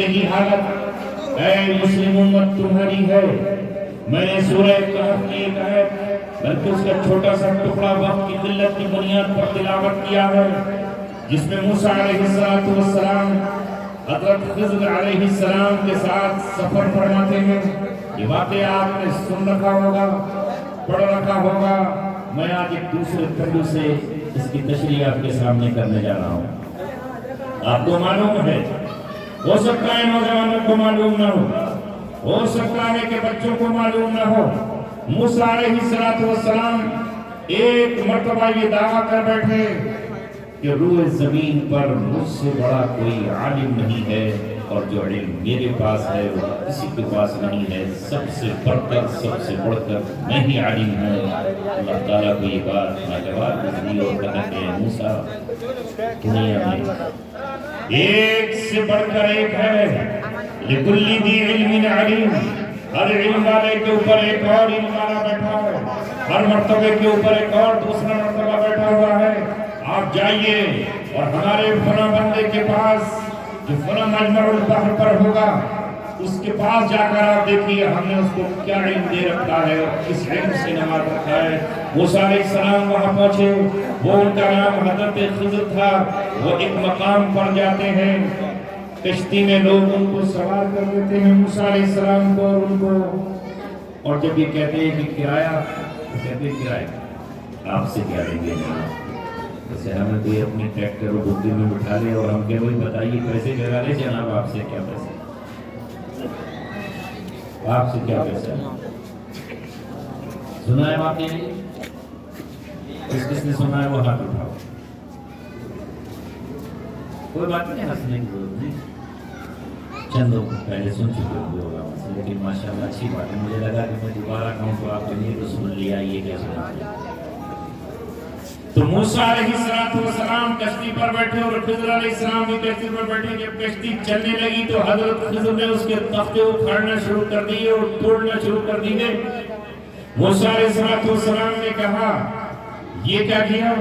یہی حالت اے مسلم امت تمہاری ہے. میں نے سورہ کہف کی ایک آیت بلکہ اس کا چھوٹا سا ٹکڑا وقت کی قلت کی بنیاد پر تلاوت کیا ہے، جس میں موسیٰ علیہ السلام حضرت خضر علیہ السلام کے ساتھ سفر فرماتے ہیں. یہ واقعہ آپ نے سن رکھا ہوگا، پڑھ رکھا ہوگا. میں آج ایک دوسرے پہلو سے اس کی تشریح آپ کے سامنے کرنے جا رہا ہوں. آپ کو معلوم ہے، ہو سکتا ہے نوجوانوں کو معلوم نہ ہو سکتا ہے کہ بچوں کو معلوم نہ ہو. موسیٰ علیہ السلام ایک مرتبہ یہ دعویٰ کر بیٹھے کہ روح زمین پر مجھ سے بڑا کوئی عالم نہیں ہے، اور جو علم میرے پاس ہے وہ کسی کے پاس نہیں ہے. سب سے بڑھ کر، سب سے بڑھ کر میں ہی عالم ہوں. اللہ تعالیٰ کو یہ بات ناگوار گزری اور کہا کہ موسیٰ دنیا میں ایک سے بڑھ کر ایک ہے. لِكُلِّ ذِي عِلْمٍ عَلِيمٍ. ہر علم والے کے اوپر ایک اور علم والا بیٹھا ہے، ہر مرتبے کے اوپر ایک اور دوسرا مرتبہ بیٹھا ہوا ہے. آپ جائیے اور ہمارے فلاں بندے کے پاس جو فلاں مجمع البحر پر ہوگا، اس کے پاس جا کر آپ دیکھیے ہم نے اس کو کیا علم دے رکھا ہے اور کس علم سے نواز رکھا ہے. موسیٰ علیہ السلام وہاں پہنچے، وہ ان کا نام حضرت خضر تھا. وہ ایک مقام پر جاتے ہیں، کشتی میں لوگ ان کو سوار کر دیتے ہیں، موسیٰ علیہ السلام کو اور ان کو. اور جب یہ کہتے ہیں کہ کرایہ، تو کہتے ہیں کرایہ آپ سے کیا لیں گے جناب؟ جیسے ہمیں کوئی اپنی ٹریکٹر اور بگی میں بٹھا لے اور ہم کہہ وہی بتائیے پیسے لگا لے جناب، آپ سے کیا پیسے، آپ سے کیا پیسہ. سنا ہے آپ نے؟ کس نے سنا ہے وہ ہاتھ اٹھاؤ. کوئی بات نہیں، ہنسنے کی ضرورت نہیں. چندوں پہلے سن چکے ہوگا، لیکن ماشاءاللہ اچھی بات ہے. مجھے لگا کہ میں دوبارہ کہوں تو آپ کے لیے تو سن لیا یہ کیسے. تو موسیٰ علیہ السلام کشتی پر بیٹھے اور خضر علیہ السلام بھی کشتی پر بیٹھے. جب کشتی چلنے لگی تو حضرت خضر نے اس کے تختے اکھاڑنا شروع کر دیے اور توڑنا شروع کر دیے. موسیٰ علیہ السلام نے کہا یہ کیا کیا؟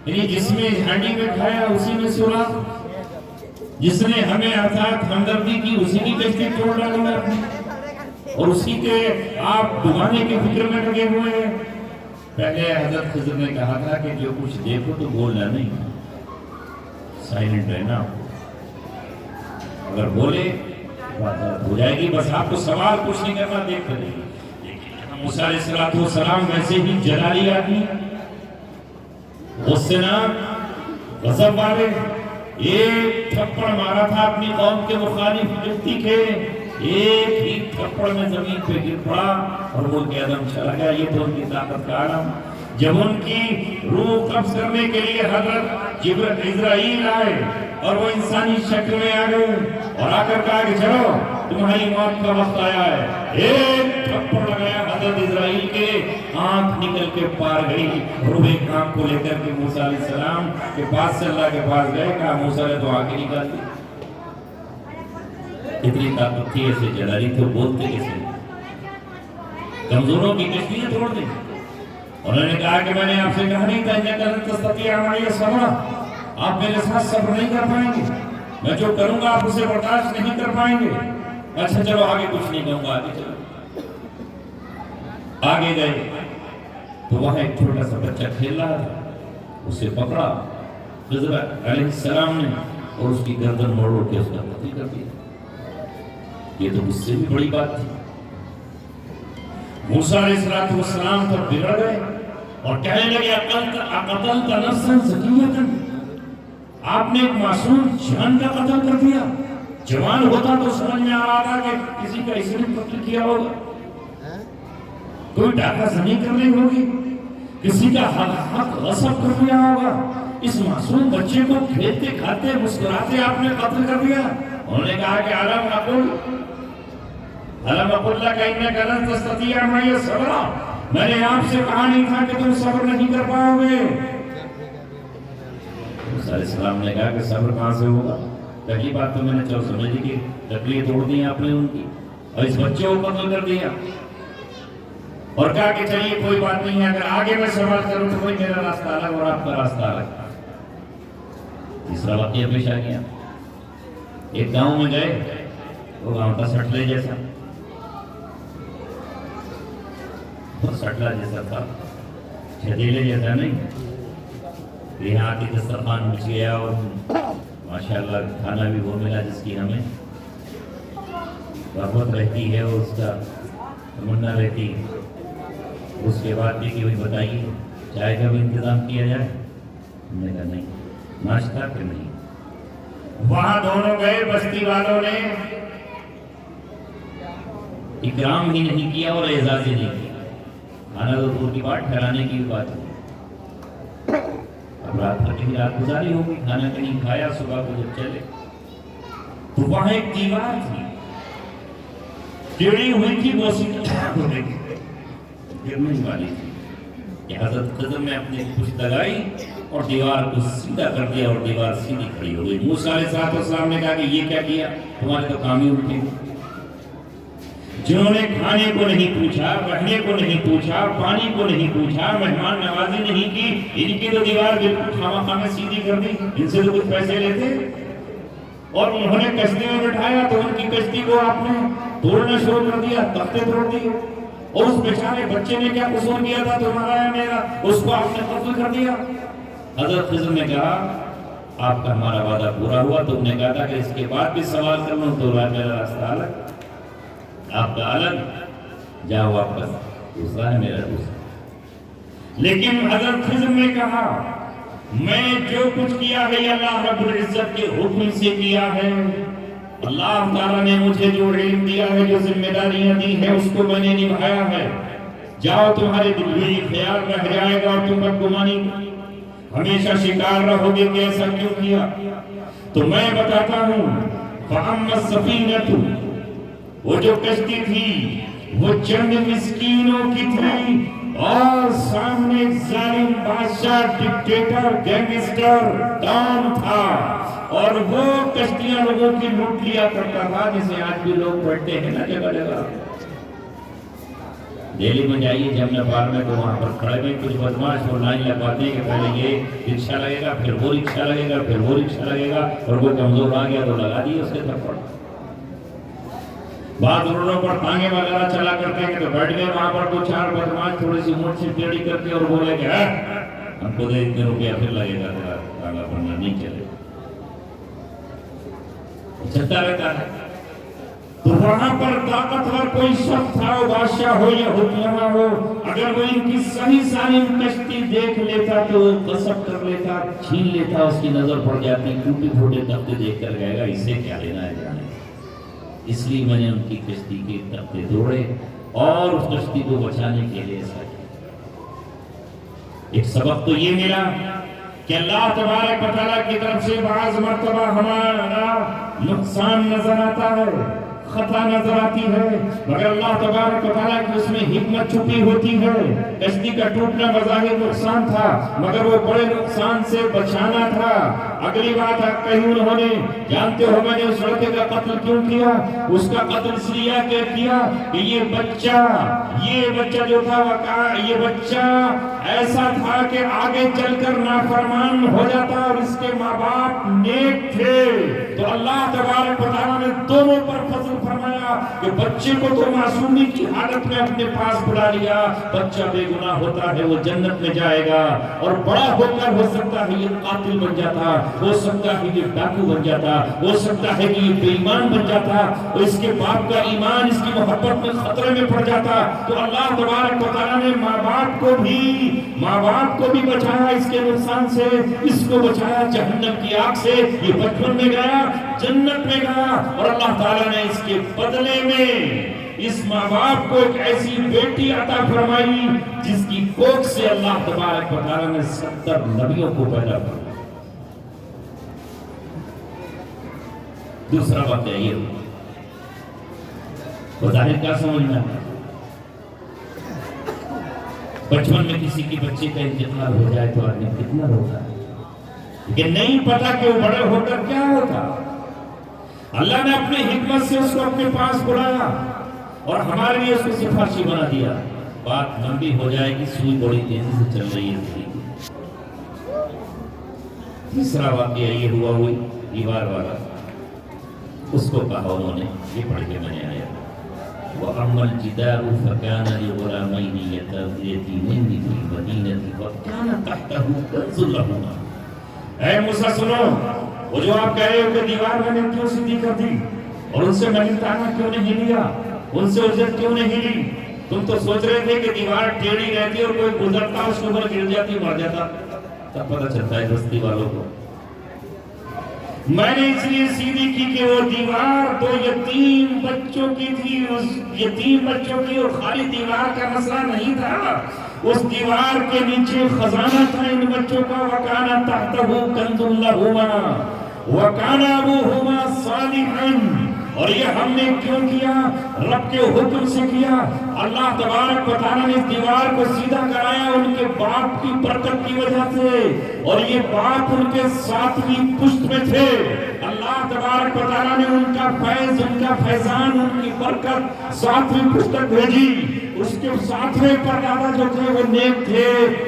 یعنی جس میں ہانڈی میں کھایا اسی میں سوراخ، جس نے ہمیں ارتھات ہمدردی کی اسی کی کشتی توڑ ڈالی اور اسی کے آپ ڈبانے کی فکر میں لگے ہوئے ہیں. پہلے حضرت خضر نے کہا تھا کہ جو کچھ دیکھو تو بولنا نہیں، سائلنٹ رہنا. اگر بولے بات ہو جائے گی. بس آپ کو سوال کچھ نہیں کرنا، دیکھ کر. لیکن موسیٰ علیہ السلام ویسے ہی جلالی آدمی، غصے ناک، غضب والے. ایک تھپڑ مارا تھا اپنی قوم کے مخالف قبطی کے، ایک ہی تھپڑ میں زمین پہ گر پڑا اور وہ کے عدم چلا گیا. یہ تو ان کی طاقت کا عالم. جب ان کی روح قبض کرنے کے لیے حضرت عزرائیل آئے اور وہ انسانی شکل میں آ گئے اور آ کر کہا کہ چلو تمہاری موت کا وقت آیا ہے. ایک تھپڑ لگایا حضرت عزرائیل کے، آنکھ نکل کے پار گئی. روح ایک آنکھ کو لے کر کے موسیٰ علیہ السلام کے پاس سے اللہ کے پاس گئے. کہا موسیٰ نے تو آنکھ نکال دی. اتنی طاقت تھی، ایسے جلالی تھے، بولتے کیسے؟ کمزوروں کی کشتیاں توڑ دیں. انہوں نے کہا کہ میں نے آپ سے کہا نہیں تھا انک لن تستطیع معی صبرا، آپ میرے ساتھ صبر نہیں کر پائیں گے، میں جو کروں گا آپ اسے برداشت نہیں کر پائیں گے. اچھا چلو آگے کچھ نہیں کہوں گا، آگے چلو. آگے گئے تو وہاں ایک چھوٹا سا بچہ کھیل رہا تھا، اسے پکڑا خضر علیہ السلام نے اور اس کی گردن موڑ کے اس کا قتل کر دیا. یہ تو مجھ سے بھی بڑی بات تھی. موسیٰ علیہ السلام تو بگڑ گئے اور کہنے لگے اقتلت نفسا زکیۃ، آپ نے ایک معصوم جان کا قتل کر دیا. جوان ہوتا تو سمجھ میں آ رہا تھا کہ کسی کا اس نے قتل کیا ہوگا، کوئی ڈاکہ زنی کر لی ہوگی، کسی کا حق غصب کر دیا ہوگا. اس معصوم بچے کو کھیلتے کھاتے مسکراتے آپ نے قتل کر دیا. انہوں نے کہا کہ علم اقول لک انک لن تستطیع معی صبرا، میں نے آپ سے کہا نہیں تھا کہ تم صبر نہیں کر پاؤ گے. موسیٰ علیہ السلام نے کہا کہ صبر کہاں سے ہوگا؟ پہلی بات تو میں نے چل سمجھ لی کہ تکلیف توڑ دی آپ نے ان کی اور اس بچے کو قتل کر دیا. اور کہا کہ چلیے کوئی بات نہیں ہے، اگر آگے میں سوال کروں تو کوئی میرا راستہ الگ اور آپ کا راستہ الگ. تیسرا واقعہ پیش آ گیا. ایک گاؤں میں گئے، وہ گاؤں کا سٹلے جیسا، وہ سٹلا جیسا تھا، چھتیلے جیسا نہیں۔ یہاں کی دسترخوان مچ گیا اور ماشاءاللہ کھانا بھی وہ ملا جس کی ہمیں رغبت رہتی ہے اور اس کا تمنا رہتی ہے۔ اس کے بعد بھی کہ بھائی بتائیے چائے کا بھی انتظام کیا جائے؟ ہم نے کہا نہیں۔ ناشتہ کہ نہیں؟ وہاں دونوں گئے، بستی والوں نے اکرام ہی نہیں کیا اور اعزاز ہی نہیں کیا، کھانا تو دور کی بات، ٹھہرانے کی بھی بات ہے۔ اب رات بھر کی رات گزاری ہوگی، کھانا کہیں کھایا، صبح کو جب چلے تو وہاں ایک دیوار تھی، ٹیڑھی ہوئی تھی، موسیقی گرنے والی تھی کہ حضرت خضر نے اپنی پشت لگائی اور دیوار کو سیدھا کر دیا اور دیوار سیدھی کھڑی ہو گئی۔ موسیٰ علیہ السلام نے کہا کہ یہ کیا کیا؟ تمہارے تو کام ہی الٹے۔ جنہوں نے کھانے کو نہیں پوچھا، رہنے کو نہیں پوچھا، پانی کو نہیں پوچھا، مہمان نوازی نہیں کی، ان کی تو دیوار بالکل خواہ میں سیدھی کر دی، ان سے تو کچھ پیسے لیتے۔ اور انہوں نے کشتی میں بٹھایا تو ان کی کشتی کو آپ نے توڑنا شروع کر دیا، تختے توڑ دیے۔ اور اس بیچارے بچے نے کیا قصور کیا تھا تمہارا یا میرا؟ اس کو آپ نے قتل کر دیا۔ حضرت خضر نے کہا آپ کا ہمارا وعدہ پورا ہوا، تم نے کہا تھا کہ اس کے بعد بھی سوال کر لوں تو میرا راستہ الگ، آپ کا الگ، جاؤ واپس، دوسرا ہے میرا دوسرا۔ لیکن حضرت خضر نے کہا میں نے جو کچھ کیا ہے یہ اللہ رب العزت کے حکم سے کیا ہے، اللہ تعالیٰ نے مجھے جو علم دیا ہے، جو ذمہ داریاں دی ہیں، اس کو میں نے نبھایا ہے۔ جاؤ، تمہارے دل میں یہ خیال رہ جائے گا اور تم بدگمانی ہمیشہ شکار رہو گے کہ ایسا کیوں کیا۔ تو میں بتاتا ہوں، فَأَمَّا السَّفِينَةُ، وہ جو کشتی تھی وہ چند مسکینوں کی تھی اور سامنے ایک ظالم بادشاہ، ڈکٹیٹر، گینگسٹر ڈان تھا، اور وہ کشتیاں لوگوں کی لوٹ لیا کرتا تھا، جسے آج بھی لوگ پڑھتے ہیں نا جگہ جگہ۔ دہلی میں جائیے جمنا پار میں تو وہاں پر کھڑے میں کچھ بدماش اور لائن لگواتے ہیں کہ پہلے یہ رکشہ لگے گا، پھر وہ رکشہ لگے گا، پھر وہ رکشہ لگے گا، اور کوئی کمزور آ گیا تو لگا دیے اس کے تھپڑ۔ بعض روڈوں پر ٹانگے وغیرہ چلا کرتے ہیں تو بیٹھ گئے وہاں پر دو چار بدماش تھوڑی سی موٹ سی ٹیڑھی کر کے اور بولے کہ ہم کو دے اتنے روپیہ پھر لگے گا، تیرا ٹانگا بننا نہیں چلے، چلتا رہتا ہے۔ تو وہاں پر طاقتور کوئی شخص تھا، وہ بادشاہ ہو یا حکمراں ہو، اگر وہ ان کی صحیح سالم کشتی دیکھ لیتا تو وہ غصب کر لیتا، چھین لیتا، اس کی نظر پڑ جاتی، ٹوٹے پھوٹے تختے دیکھ کر کہے گا اس سے کیا لینا ہے جانے۔ اس لیے میں نے ان کی کشتی کے تختے توڑے اور اس کشتی کو بچانے کے لیے ایسا کیا۔ ایک سبق تو یہ ملا کہ اللہ تبارک و تعالیٰ کی طرف سے بعض مرتبہ ہمارا نقصان نظر آتا ہے، خطا نظر آتی ہے، مگر اللہ تبارک و تعالیٰ کی اس میں حکمت چھپی ہوتی ہے۔ کشتی کا ٹوٹنا بظاہر نقصان تھا، مگر وہ بڑے نقصان سے بچانا تھا۔ اگلی بات کہی انہوں نے، جانتے ہو میں نے اس لڑکے کا قتل کیوں کیا؟ اس کا قتل اس لیے کیا کہ یہ بچہ جو تھا یہ بچہ ایسا تھا کہ آگے چل کر نافرمان ہو جاتا، اور اس کے ماں باپ نیک تھے، تو اللہ تبارک و تعالیٰ نے دونوں پر فضل فرمایا کہ بچے کو تو معصومی کی حالت میں اپنے پاس بلا لیا، بچہ بے گناہ ہوتا ہے وہ جنت میں جائے گا، اور بڑا ہو کر ہو سکتا ہے یہ قاتل بن جاتا، ہو سکتا ہے یہ ڈاکو بن جاتا، ہو سکتا ہے کہ یہ بے ایمان بن جاتا، اور اس کے باپ کا ایمان اس کی محبت میں خطرے میں پڑ جاتا۔ تو اللہ تبارک و تعالیٰ نے ماں باپ کو بھی بچایا اس کے نقصان سے، اس کو بچایا جہنم کی آگ سے۔ یہ بچپن میں گیا، جنت میں گیا، اور اللہ تعالیٰ نے اس کے بدلے میں اس ماں باپ کو ایک ایسی بیٹی عطا فرمائی جس کی کوکھ سے اللہ تبارک و تعالیٰ نے 70 نبیوں کو پیدا فرمایا۔ دوسرا بات ہے یہ بظاہر کیا سمجھنا ہے، بچپن میں کسی کی بچے کا انتقال ہو جائے تو آدمی کتنا روتا ہے، لیکن نہیں پتا کہ وہ بڑے ہو کر کیا ہوتا۔ اللہ نے اپنی حکمت سے اس کو اپنے پاس بلایا اور ہمارے لیے اس کو سفارشی بنا دیا۔ بات لمبی ہو جائے گی، سوئی بڑی تیزی سے چل رہی ہے۔ تیسرا واقعہ یہ ہوا دیوار والا۔ اس کو کہا انہوں نے، یہ پڑھ کے میں نے آیا وَأَمَّا الْجِدَارُ فَكَانَ لِغُلَامَيْنِ يَتِيمَيْنِ فِي الْمَدِينَةِ وَكَانَ تَحْتَهُ كَنْزٌ لَهُمَا۔ اے موسیٰ سنو، وہ جو آپ کہہ رہے ہو کہ دیوار میں نے کیوں سیدھی کر دی اور ان سے مہنتانہ کیوں نہیں لیا، ان سے اجرت کیوں نہیں لی؟ تم تو سوچ رہے تھے کہ دیوار ٹیڑھی رہتی اور کوئی گزرتا اس کے اوپر گر جاتی مر جاتا، تب پتہ چلتا ہے بستی والوں کو میں نے اس لیے سیدھی کی کہ وہ دیوار تو یتیم بچوں کی تھی، اس یتیم بچوں کی، اور خالی دیوار کا مسئلہ نہیں تھا، اس دیوار کے نیچے خزانہ تھا ان بچوں کا۔ وَكَانَ تَحْتَهُ كَنْزٌ لَهُمَا وَكَانَ أَبُوهُمَا صَالِحًا۔ اور یہ ہم نے کیوں کیا؟ رب کے حکم سے کیا۔ اللہ تبارک و تعالیٰ نے اس دیوار کو سیدھا کرایا ان کے باپ کی برکت کی وجہ سے، اور یہ باپ ان کے ساتویں پشت میں تھے۔ اللہ تبارک و تعالیٰ نے ان کا فیض، ان کا فیضان، ان کی برکت ساتویں پشت تک بھیجی۔ اس کے ساتویں پردادا جو تھے وہ نیک تھے۔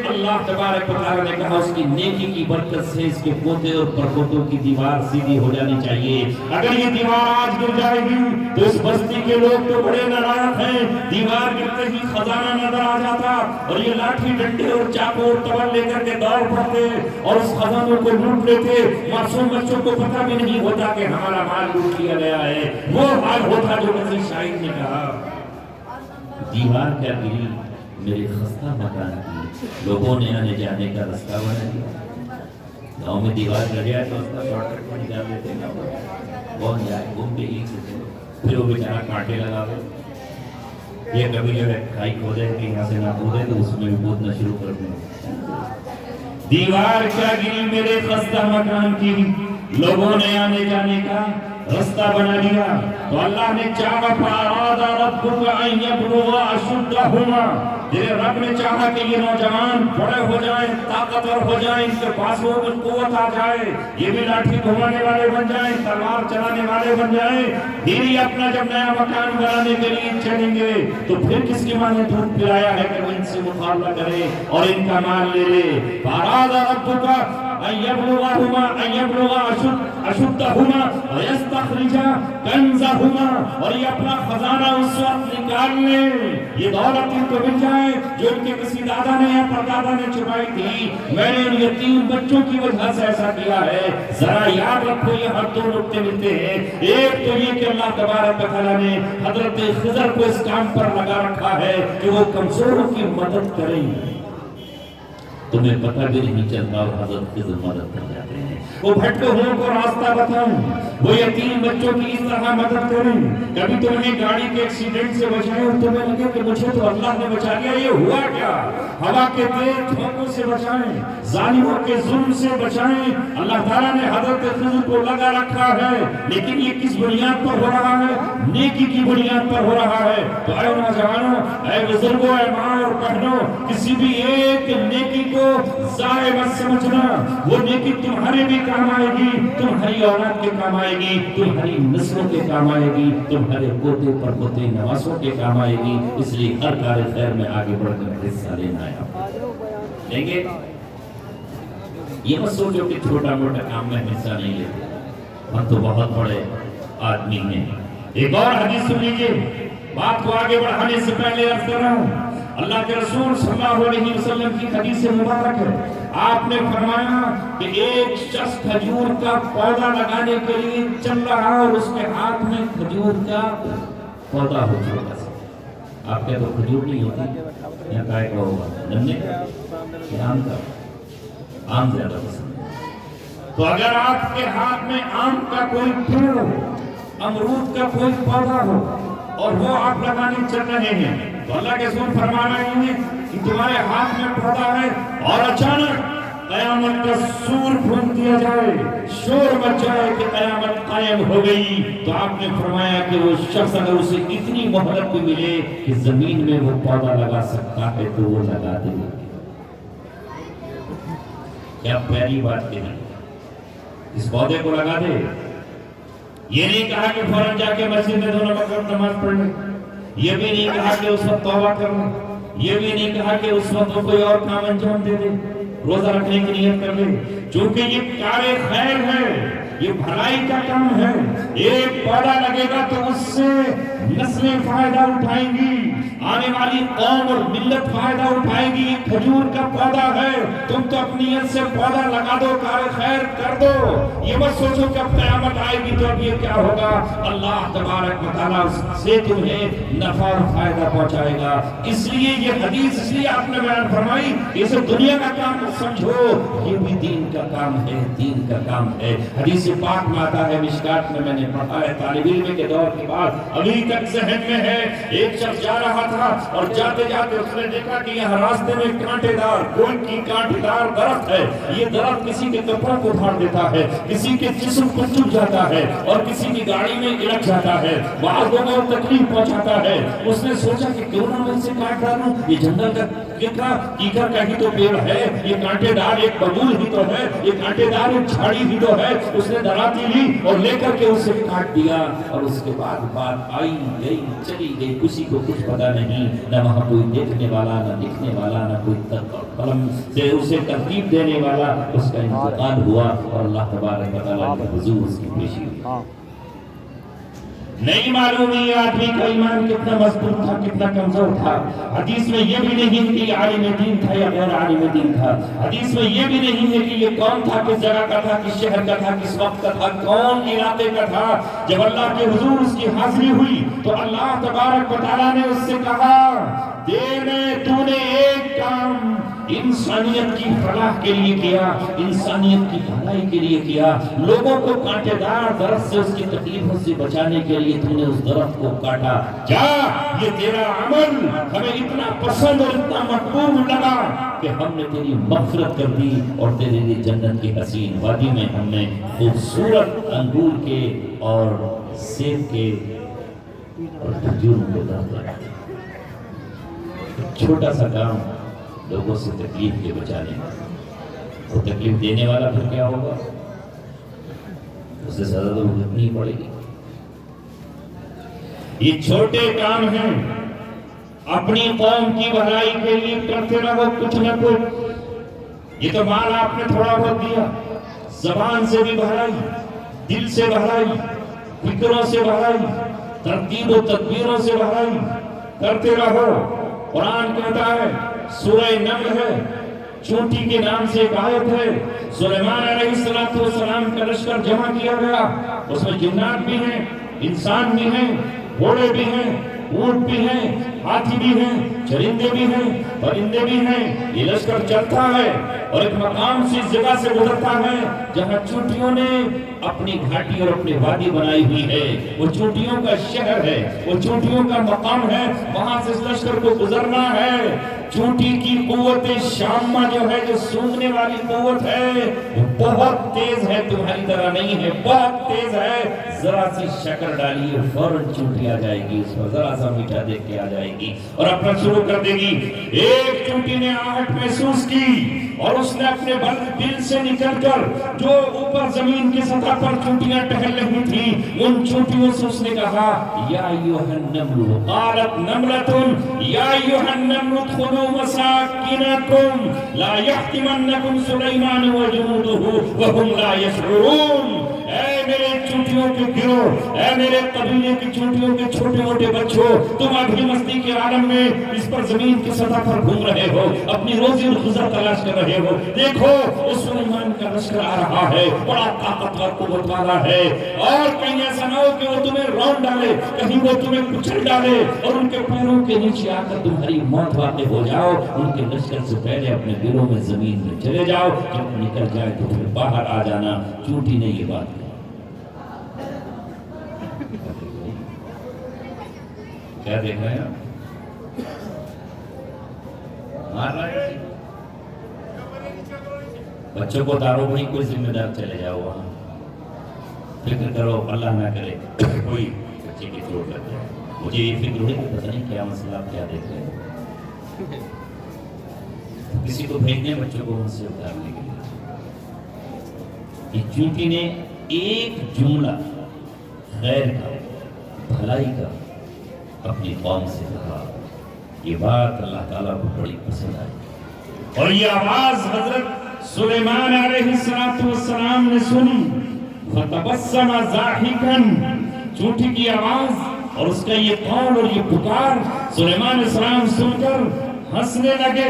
اللہ تبارک و تعالیٰ نے کہا اس کی نیکی کی برکت سے اس کے پوتے اور پرپوتوں کی دیوار سیدھی ہو جانی چاہیے۔ اگر یہ دیوار آج گر جائے گی تو اس بستی کے لوگ تو بڑے ناراض ہیں، دیوار گرتے ہی خزانہ نظر آ جاتا اور یہ لاٹھی ڈنڈے اور چاقو اور تبر لے کر کے دوڑ پڑتے اور اس خزانوں کو لوٹ لیتے۔ معصوم بچوں کو پتہ بھی نہیں ہوتا کہ ہمارا مال لوٹ لیا گیا ہے۔ وہ حال ہوتا جو کسی شاعر نے کہا، دیوار کیا گری میرے خستہ مکان کی، لوگوں نے آنے جانے کا رستہ بنا دیا۔ گاؤں میں دیوار گر جائے تو اس کا شارٹ کٹ میں نکال دیتے ہیں، کون جائے گھوم کے ہی سے، پھر وہ بیچارہ کانٹے لگا دے۔ یہ کبھی جو ہے کھائی کھودے کہ یہاں سے نہ کھودے تو اس میں بھی کودنا شروع کر دیں۔ دیوار کیا گری میرے خستہ مکان کی، لوگوں نے آنے جانے کا رستہ بنا لیا۔ تو اللہ نے چاہا فَأَرَادَ رَبُّكَ أَن يَبْلُغَا أَشُدَّهُمَا، تیرے رب نے چاہا کہ یہ نوجوان بڑے ہو جائیں، طاقتور ہو جائیں، ان کے پاس وہ قوت آ جائے، یہ بھی لاٹھی گھمانے والے بن جائیں، تلوار چلانے والے بن جائیں، پھر اپنا جب نیا مکان بنانے کے لیے چلیں گے تو پھر کس کی ماں نے دودھ پلایا ہے کہ وہ ان سے مقابلہ کرے اور ان کا مال لے لے۔ فَأَرَادَ رَبُّكَ أن يبلغا أشدهما ويستخرجا كنزهما، اور یہ اپنا خزانہ اس وقت نکال لے، یہ دولت ان کو مل جائے جو ان کے کسی دادا نے یا پردادا نے چھپائی تھی۔ میں نے ان یتیم بچوں کی وجہ سے ایسا کیا ہے۔ ذرا یاد رکھو یہ ہر دو نکتے ملتے ہیں، ایک تو یہ کہ اللہ تبارک و تعالیٰ نے حضرت خضر کو اس کام پر لگا رکھا ہے کہ وہ کمزوروں کی مدد کریں، تمہیں پتہ بھی نہیں چلتا اور حضرت خضر مدد کر جاتے ہیں، وہ بھٹکے ہوئے کو راستہ بتائیں، وہ یتیم بچوں کی اس طرح مدد کریں۔ کبھی تمہیں گاڑی کے ایکسیڈنٹ سے بچائیں اور تمہیں لگے کہ مجھے تو اللہ نے بچا لیا، یہ ہوا کیا؟ ہوا کے تیز جھونکوں سے بچائیں، ظالموں کے ظلم سے بچائیں۔ اللہ تعالیٰ نے حضرت خضر کو لگا رکھا ہے، لیکن یہ کس بنیاد پر ہو رہا ہے؟ نیکی کی بنیاد پر ہو رہا ہے۔ تو اے نوجوانوں، اے بزرگوں، اے ماں اور بہنوں، کسی بھی ایک نیکی کو ضائع مت سمجھنا، وہ نیکی تمہارے بھی کام آئے گی، تمہاری اولاد کے کام آئے گی، تمہاری نسلوں کے کام آئے گی، تمہارے پوتے پر پوتے نواسوں کے کام آئے گی۔ اس لیے ہر کار خیر میں آگے بڑھ کر حصہ لینا ہے۔ لیں گے؟ یہ مت سوچو کہ چھوٹا موٹا کام میں حصہ نہیں لیتے، ہم تو بہت بڑے آدمی ہیں۔ ایک اور حدیث سن لیجیے، بات کو آگے بڑھانے سے پہلے عرض کر رہا ہوں، اللہ کے رسول صلی اللہ علیہ وسلم کی حدیث مبارک ہے، آپ نے فرمایا کہ ایک شخص کھجور کا پودا لگانے کے لیے چل رہا اور اس کے ہاتھ میں کھجور کا پودا ہو چھوٹا سا۔ آپ کے تو کھجور نہیں ہوتی، یا کائے کا ہوگا، گنے کا، آم کا، آم زیادہ پسند ہے۔ تو اگر آپ کے ہاتھ میں آم کا کوئی پیڑ ہو، امرود کا کوئی پودا ہو اور وہ آپ لگانے چل رہے ہیں، تو اللہ کے رسول فرما رہے ہیں کہ تمہارے ہاتھ میں پودا ہے اور اچانک قیامت کا سور پھونک دیا جائے، شور مچ جائے کہ قیامت قائم ہو گئی، تو آپ نے فرمایا کہ وہ شخص اگر اسے اتنی مہلت بھی ملے کہ زمین میں وہ پودا لگا سکتا ہے تو وہ لگا دے۔ کیا پہلی بات کہی، اس پودے کو لگا دے۔ یہ نہیں کہا کہ فوراً جا کے مسجد میں 2 رکعت نماز پڑھ لے، یہ بھی نہیں کہا کہ اس وقت توبہ کر لے، یہ بھی نہیں کہا کہ اس وقت کوئی اور کام انجام دے دے، روزہ رکھنے کی نیت کر لے، چونکہ یہ کار خیر ہے، یہ بھلائی کا کام ہے. ایک پودا لگے گا تو اس سے نسلیں فائدہ اٹھائیں گی, آنے والی قوم اور ملت فائدہ اٹھائے گی. یہ کھجور کا پودا ہے, تم تو اپنی نیت سے پودا لگا دو, کار خیر کر دو. یہ مت سوچو کہ اب قیامت آئے گی تو اب یہ کیا ہوگا. اللہ تبارک و تعالیٰ سے تمہیں نفع اور فائدہ پہنچائے گا. اس لیے یہ حدیث اس لیے آپ نے بیان فرمائی, اسے دنیا کا کام سمجھو, یہ بھی دین کا کام ہے, دین کا کام ہے. حدیث پاک میں آتا ہے, مشکات میں نے پڑھا ہے, طالب علم کے دور کے بعد ابھی تک ذہن میں ہے. ایک شخص جا رہا تھا اور جاتے جاتے اس نے دیکھا کہ یہاں راستے میں کانٹے دار, کوئی کی کانٹے دار درخت ہے. یہ درخت کسی کے کپڑوں کو پھاڑ دیتا ہے, کسی کے جسم کو چبھ جاتا ہے اور کسی کی گاڑی میں الٹ جاتا ہے, بعض لوگوں کو تکلیف پہنچاتا ہے. اس نے سوچا کہ کیوں نہ میں اسے کاٹ ڈالوں, یہ جنگل کا کیکر کا ہی تو پیڑ ہے, یہ کانٹے دار ایک ببول ہی تو ہے, یہ کانٹے دار ایک جھاڑی ہی تو ہے. اس نے دراتی لی اور لے کر کے اسے کاٹ دیا, اور اس کے بعد بات آئی گئی چلی گئی, کسی کو کچھ پتا نہیں, نہ وہاں کوئی دیکھنے والا, نہ دکھنے والا, نہ کوئی قلم سے اسے ترتیب دینے والا. اس کا انتقال ہوا اور اللہ تبارک و تعالیٰ کے حضور اس کی پیشی ہوئی. نہیں معلوم یہ آدمی کا ایمان کتنا مضبوط تھا, کتنا کمزور تھا. حدیث میں یہ بھی نہیں کہ یہ عالم دین تھا یا غیر عالم دین تھا. حدیث میں یہ بھی نہیں ہے کہ یہ کون تھا, کس جگہ کا تھا, کس شہر کا تھا, کس وقت کا تھا, کون علاقے کا تھا. جب اللہ کے حضور اس کی حاضری ہوئی تو اللہ تبارک و تعالیٰ نے اس سے کہا, تو نے ایک کام انسانیت کی فلاح کے لیے کیا, انسانیت کی بھلائی کے لیے کیا. لوگوں کو کانٹے دار درخت سے اس کی تکلیفوں سے بچانے کے لیے تو نے اس درخت کو کاٹا. جا, یہ تیرا عمل ہمیں اتنا پسند اور اتنا محبوب لگا کہ ہم نے تیری مغفرت کر دی, اور تیرے لیے جنت کی حسین وادی میں ہم نے خوبصورت انگور کے اور سیب کے اور کھجوروں کے درخت لگا دیا. چھوٹا سا کام لوگوں سے تکلیف کے بچانے کا, اور تکلیف دینے والا پھر کیا ہوگا, اسے سزا تو بھگتنی پڑے گی. یہ چھوٹے کام ہیں, اپنی قوم کی بھلائی کے لیے کرتے رہو کچھ نہ کچھ. یہ تو مال آپ نے تھوڑا بہت دیا, زبان سے بھی بھلائی, دل سے بھلائی, فکروں سے بھلائی, ترتیب و تدبیروں سے بھلائی کرتے رہو. قرآن کہتا ہے, سورہ نمل ہے, چونٹی کے نام سے ایک آیت ہے. سلیمان علیہ السلام کا لشکر جمع کیا گیا, اس میں جنات بھی ہیں, انسان بھی ہیں, گھوڑے بھی ہیں, اونٹ بھی ہیں, ہاتھی بھی ہیں, چرندے بھی ہیں, پرندے بھی ہیں. یہ لشکر چلتا ہے اور ایک مقام سے اس جگہ سے گزرتا ہے جہاں چونٹیوں نے اپنی گھاٹی اور اپنی وادی بنائی ہوئی ہے. وہ چونٹیوں کا شہر ہے, وہ چونٹیوں کا مقام ہے, وہاں سے اس لشکر کو گزرنا ہے. چونٹی کی قوت شامہ جو ہے, جو سونگنے والی قوت ہے, وہ بہت تیز ہے, تمہاری طرح نہیں ہے, بہت تیز ہے. ذرا سی شکر ڈالیے فوراً چونٹی آ جائے گی, اس پر ذرا سا میٹھا دیکھ کے آ جائے گی اور اپنا شروع کر دے گی. ایک چونٹی نے آہٹ محسوس کی اور اس نے اپنے دل سے نکل کر جو اوپر زمین کی سطح پر چونٹیاں ٹہل رہی تھیں, ان چونٹیوں سے اس نے کہا, یا ایھا النمل, قالت نملۃ یا ایھا النمل ادخلوا مساکنکم لا یحطمنکم سلیمان وجنودہ وہم لا یشعرون. اے میرے چونٹیوں کے گروہ, اے میرے قبیلے کی چونٹیوں کے چھوٹے موٹے بچوں, تم ابھی مستی کے عالم میں اس پر زمین کی سطح پر گھوم رہے ہو, اپنی روزی اور غذا تلاش کر رہے ہو. دیکھو اس سلیمان کا لشکر آ رہا ہے, بڑا طاقتور قوت والا ہے, اور کہیں ایسا نہ ہو کہ وہ تمہیں رون ڈالے, کہیں وہ تمہیں کچل ڈالے اور ان کے پیروں کے نیچے آ کر تمہاری موت واقع ہو جاؤ. ان کے لشکر سے پہلے اپنے گروہ میں زمین میں چلے جاؤ, جب نکل جائے تو پھر باہر آ جانا. چونٹی نے یہ بات کہی. کیا دیکھ رہے ہیں آپ؟ بچوں کو دارو بھائی کوئی ذمہ دار چلے جاؤ, وہاں فکر کرو, اللہ نہ کرے کوئی بچے کی چوٹ لگ جائے. مجھے یہ فکر ہوئی کہ پتہ نہیں کیا مسئلہ, آپ کیا دیکھ رہے ہیں. کسی کو بھیجنے بچوں کو ان سے اتارنے کے لیے. یہ چونٹی نے ایک جملہ خیر کا, بھلائی کا اپنی قوم سے کہا. یہ بات اللہ تعالیٰ کو بڑی پسند آئی, اور یہ آواز حضرت سلیمان علیہ السلام نے سنی. فتبسم ضاحکا، چونٹی کی آواز اور اس کا یہ قول اور یہ پکار سلیمان علیہ السلام سن کر ہنسنے لگے،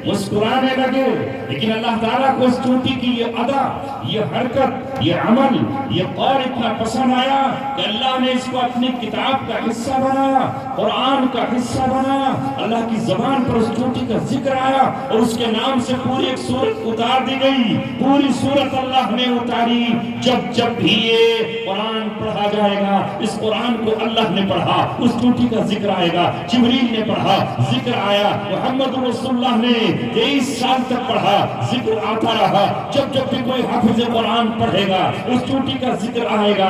مسکرانے لگے. لیکن اللہ تعالیٰ کو اس چونٹی کی یہ ادا، یہ حرکت، یہ عمل، یہ قول اتنا پسند آیا کہ اللہ نے اس کو اپنی کتاب کا حصہ بنایا، قرآن کا حصہ بنایا. اللہ کی زبان پر اس چونٹی کا ذکر آیا اور اس کے نام سے پوری ایک سورت اتار دی گئی. پوری سورت اللہ نے اتاری. جب جب بھی یہ قرآن پڑھا جائے گا، اس قرآن کو اللہ نے پڑھا، اس چونٹی کا ذکر آئے گا. جبریل نے پڑھا، ذکر آیا. محمد رسول اللہ نے 23 سال تک پڑھا، ذکر آتا رہا. جب جب بھی کوئی حافظ قرآن پڑھے گا، اس چونٹی کا ذکر آئے گا.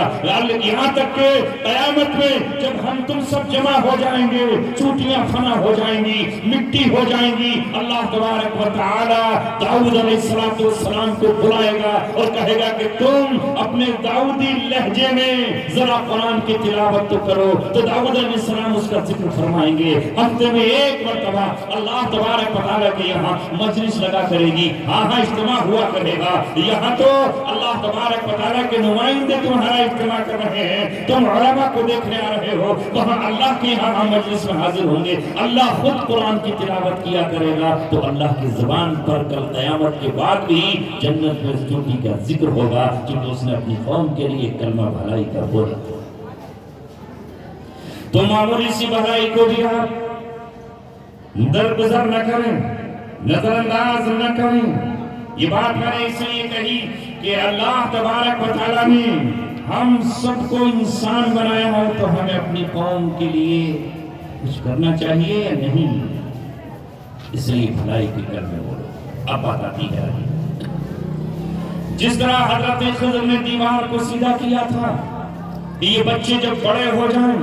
یہاں تک کہ قیامت میں جب ہم تم سب جمع ہو جائیں گے، چونٹیاں فنا ہو جائیں گی، مٹی ہو جائیں گی، اللہ تبارک و تعالی داؤد علیہ السلام کو بلائے گا اور کہے گا کہ تم اپنے داؤدی لہجے میں ذرا قرآن کی تلاوت تو کرو. تو داؤد علیہ السلام اس کا ذکر فرمائیں گے. ہفتے میں ایک مرتبہ اللہ تبارک و تعالی کے یہاں مجلس لگا کرے گی. ہاں اجتماع ہوا کرے گا. یہاں تو اللہ تبارک و تعالی کے نمائندے تمہارا اجتماع کر رہے ہیں، تم علماء کو دیکھنے آ رہے ہو. وہاں اللہ کے یہاں مجلس میں حاضر ہوں گے. اللہ خود قرآن کی تلاوت کیا کرے گا. تو اللہ کی زبان پر کل قیامت کے بعد بھی جنت میں اس چونٹی کا ذکر ہوگا کیونکہ اس نے اپنی قوم کے لیے کلمہ بھلائی کا بولا. تو معمولی سی بھلائی کو بھی آپ درگزر نہ کریں، نظر انداز نہ کریں. یہ بات میں نے اس لیے کہی کہ اللہ تبارک و تعالیٰ نے ہم سب کو انسان بنایا ہو تو ہمیں اپنی قوم کے لیے کچھ کرنا چاہیے یا نہیں. اس لیے بھلائی کی کرنے بولو. اب بات آتی ہے جس طرح حضرت خضر نے دیوار کو سیدھا کیا تھا کہ یہ بچے جب بڑے ہو جائیں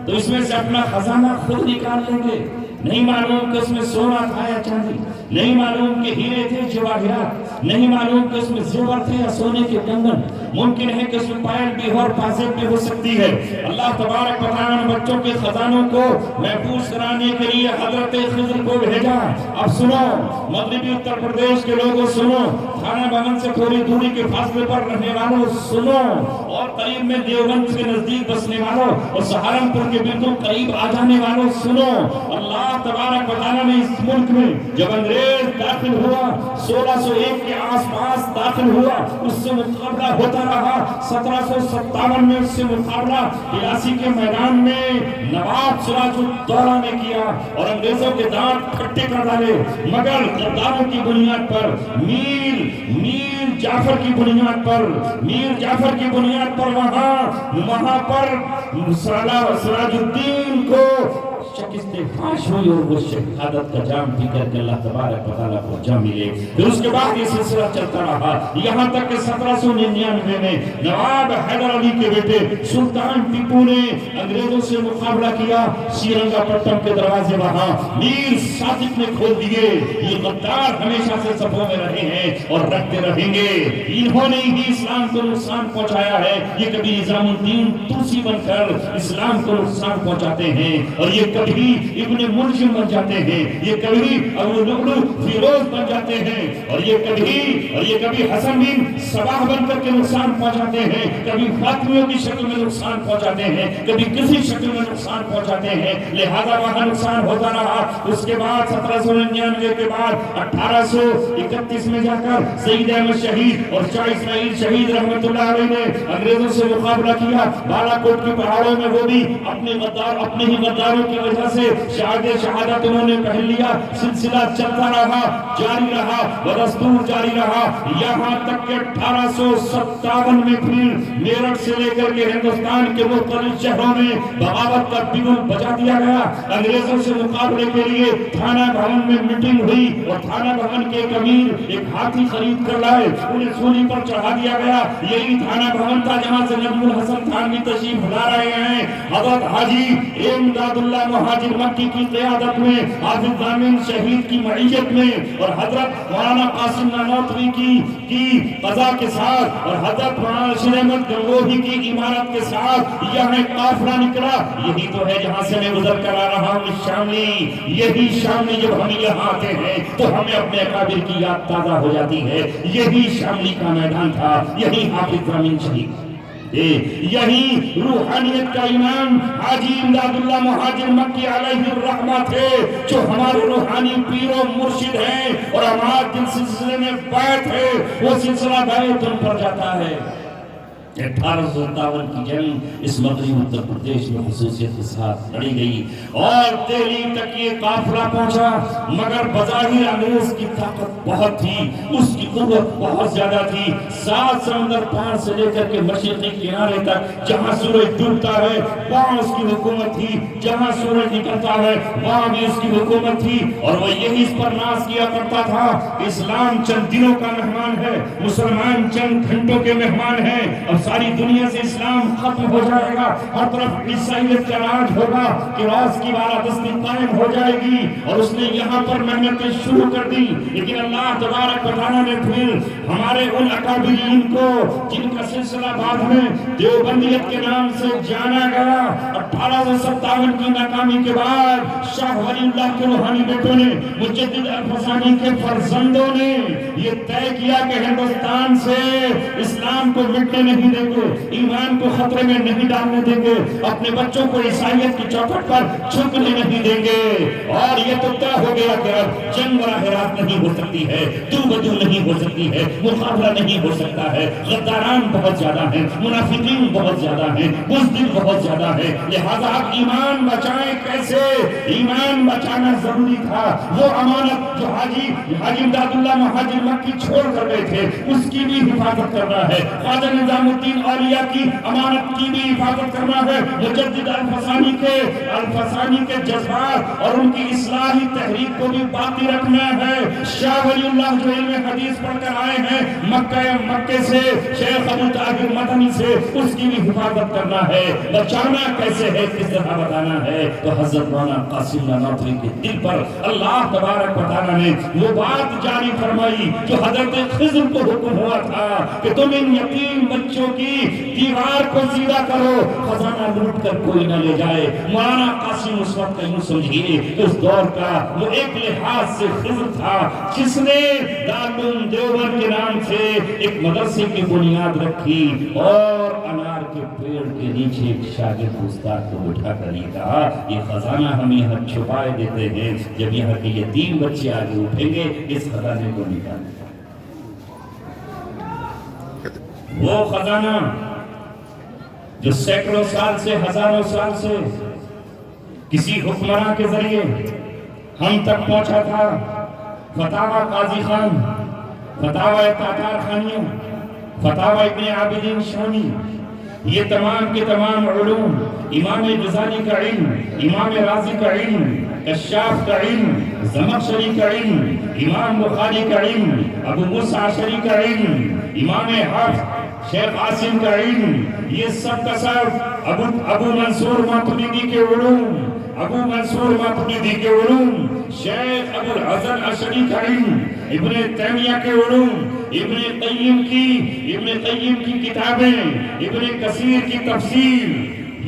تو اس میں سے اپنا خزانہ خود نکال لیں گے. نہیں معلوم کہ اس میں سونا تھا یا چاندی، نہیں معلوم کہ ہیرے تھے جواہرات، نہیں معلوم کہ اس میں زیور تھے یا سونے کے کنگن. ممکن ہے کہ اس میں پائل بھی ہو اور پازیب بھی ہو سکتی ہے. اللہ تبارک و تعالیٰ نے بچوں کے خزانوں کو محفوظ کرانے کے لیے حضرت خضر کو بھیجا. اب سنو مغربی اتر پردیش کے لوگوں سنو، تھانہ بھون سے تھوڑی دوری کے فاصلے پر رہنے والوں سنو، اور قریب میں دیوبند کے نزدیک بسنے والوں اور سہارنپور کے بالکل قریب آ جانے والوں سنو. اللہ تبارک و تعالیٰ نے اس ملک میں جب انگریز داخل ہوا 1601 کے آس پاس داخل ہوا، اس سے مقابلہ ہوتا رہا. 1757 میں اس سے مقابلہ 83 کے میدان میں نواب سراج الدولہ نے کیا اور انگریزوں کے دانت کھٹے کر ڈالے. مگر غداروں کی بنیاد پر، میر جعفر کی بنیاد پر وہاں پر سراج الدین کو شکست فاش ہوئی اور وہ شہادت کا جام پی کر کے اللہ تبارک و تعالیٰ کو جا ملے. پھر اس کے بعد یہ سلسلہ چلتا رہا یہاں تک کہ 1799 میں نواب حیدر علی کے بیٹے سلطان ٹیپو نے انگریزوں سے مقابلہ کیا. سرینگا پٹم کے دروازے وہاں میر صادق نے کھول دیے. یہ غدار ہمیشہ سے صفوں میں رہے ہیں اور رکھتے رہیں گے. انہوں نے ہی اسلام کو نقصان پہنچایا ہے. یہ کبھی نظام الدین طوسی بن کر اسلام کو نقصان پہنچاتے ہیں اور یہ کبھی ابن ملجم بن جاتے ہیں، یہ کبھی ابو لؤلؤ فیروز بن جاتے ہیں، اور یہ کبھی حسن بن صباح بن کر کے نقصان پہنچاتے ہیں، کبھی فاطمیوں کی شکل میں نقصان پہنچاتے ہیں، کبھی کسی شکل میں نقصان پہنچاتے ہیں. لہذا وہاں نقصان ہوتا رہا. اس کے بعد 1799 کے بعد 1831 میں جا کر سید احمد شہید اور شاہ اسماعیل شہید رحمت اللہ علیہ نے انگریزوں سے مقابلہ کیا. بالا کوٹ کے پہاڑوں میں وہ بھی اپنے ہی غداروں کی وجہ سے شہادت انہوں نے پہن لیا. سلسلہ چلتا رہا، جاری رہا، ودستور جاری رہا، یہاں تک کہ 1857 میں پھر میرٹھ سے لے کر کے ہندوستان کے مختلف شہروں میں بغاوت کا بگل بجا دیا گیا. انگریزوں سے مقابلے کے لیے تھانہ بھون میں میٹنگ ہوئی اور تھانہ بھون کے ایک امیر ایک ہاتھی خرید کر لائے، انہیں سولی پر چڑھا دیا گیا. یہی تھانہ بھون تھا جہاں سے نجم الحسن تھانوی تشریف لا رہے ہیں. حضرت حاجی امداد اللہ مہاجر مکی کی قیادت میں، حافظ ضامن شہید کی معیت میں، اور حضرت مولانا قاسم نانوتوی کی قضا کے ساتھ، اور حضرت مولانا شیر احمد گنگوہی کی امارت کے ساتھ یہاں قافلہ نکلا. یہی تو ہے جہاں سے میں گزر کر آ رہا ہوں. شاملی، یہی شاملی جب ہم یہاں آتے ہیں تو ہمیں اپنے اکابر کی یاد تازہ ہو جاتی ہے. یہی شاملی کا میدان تھا، یہی حافظ ضامن شہید یہی روحانیت کا امام حاجی امداد اللہ مہاجر مکی علیہ الرحمہ تھے، جو ہمارے روحانی پیر و مرشد ہیں، اور ہمارے جن سلسلے میں بیعت ہے وہ سلسلہ بیعت ان پر جاتا ہے۔ 1857 کی جنگ اس مغربی اتر پردیش میں خصوصیت کے ساتھ لڑی گئی اور دہلی تک یہ قافلہ پہنچا، مگر بظاہر انگریز کی طاقت بہت تھی، اس کی قوت بہت زیادہ تھی۔ 7 سمندر پار سے لے کر کے مشرقی کنارے تک جہاں سورج ڈوبتا ہے وہاں اس کی حکومت تھی، جہاں سورج نکلتا ہے وہاں بھی اس کی حکومت تھی، اور وہ یہی اس پر ناز کیا کرتا تھا کہ اسلام چند دنوں کا مہمان ہے، مسلمان چند گھنٹوں کے مہمان ہیں، اور ساری دنیا سے اسلام ختم ہو جائے گا، ہر طرف عیسائیت کا راج ہوگا، قراص کی بالادستی قائم ہو جائے گی۔ اور اس نے یہاں پر محنتیں شروع کر دی، لیکن اللہ تبارک و تعالیٰ نے پھر ہمارے ان اکابرین کو جن کا سلسلہ بعد میں دیوبندیت کے نام سے جانا گیا، 1857 کی ناکامی کے بعد شاہ ولی اللہ کے روحانی بیٹوں نے، مجدد الفسانی کے فرزندوں نے یہ طے کیا کہ ہندوستان سے اسلام کو مٹنے نہیں دیں گے، ایمان کو خطرے میں نہیں ڈالنے دیں گے، اپنے بچوں کو عیسائیت کی چوکھٹ پر جھکنے نہیں دیں گے۔ اور یہ تو طے ہو گیا کہ اب جنگ براہ راست نہیں ہو سکتی ہے، دو بدو نہیں ہو سکتی ہے، مقابلہ نہیں ہو سکتا ہے، غداران بہت زیادہ ہیں، منافقین بہت زیادہ ہیں، بزدل بہت زیادہ ہیں، لہذا اب ایمان بچائیں کیسے؟ ایمان بچانا ضروری تھا۔ وہ امانت جو حاجی امداد اللہ مہاجر مکی چھوڑ کر گئے تھے اس کی بھی حفاظت کرنا ہے، خواجہ نظام الدین اولیاء کی امانت کی بھی حفاظت کرنا ہے، مجدد الفسانی کے جذبات اور ان کی اصلاحی تحریک کو بھی باقی رکھنا ہے۔ شاہ ولی اللہ جو علم حدیث پڑھ کر آئے ہیں مکے سے، شیخ ابو طاہر مدنی سے، اس کی بھی حفاظت کرنا ہے۔ بچانا کیسے ہے، کس طرح بتانا ہے؟ تو حضرت مولانا قاسم نانوتوی کے دل پر اللہ تبارک و تعالیٰ نے وہ بات جاری فرمائی جو حضرت خضر کو حکم ہوا تھا کہ تم ان یتیم بچوں کی دیوار کو سیدھا کرو، خزانہ لوٹ کر کوئی نہ لے جائے۔ مولانا قاسم اس وقت کا یوں سمجھیے اس دور کا وہ ایک لحاظ سے خضر تھا جس نے دارالعلوم دیوبند کے نام سے ایک مدرسے کی بنیاد رکھی، اور انار کے پیڑ کے نیچے ایک شاگرد استاد کو بٹھا کر یہ کہا یہ خزانہ ہم یہاں چھپائے دیتے ہیں، جب یہاں کے یتیم بچے آگے اٹھیں گے اس خزانے کو نکالیں۔ وہ خزانہ جو سینکڑوں سال سے، ہزاروں سال سے کسی حکمراں کے ذریعے ہم تک پہنچا تھا، فتاوی قاضی خان، فتاوی تاتار خانیہ، فتاوی ابن عابدین شامی، یہ تمام کے تمام علوم، امام غزالی کا علم، امام رازی کا علم، کشاف کا علم، زمخشری کا علم، امام بخاری کا علم، ابو موسیٰ عشری کا علم، امام حفظ شیخ عاصم کا علم، یہ سب کا سب ابو منصور ماتریدی کے علوم، ابو منصور ماتریدی کے علوم، شیخ ابو الحسن عشری کا علم، ابن تیمیہ کے علوم، ابن قیم کی کتابیں، ابن کثیر کی تفسیر،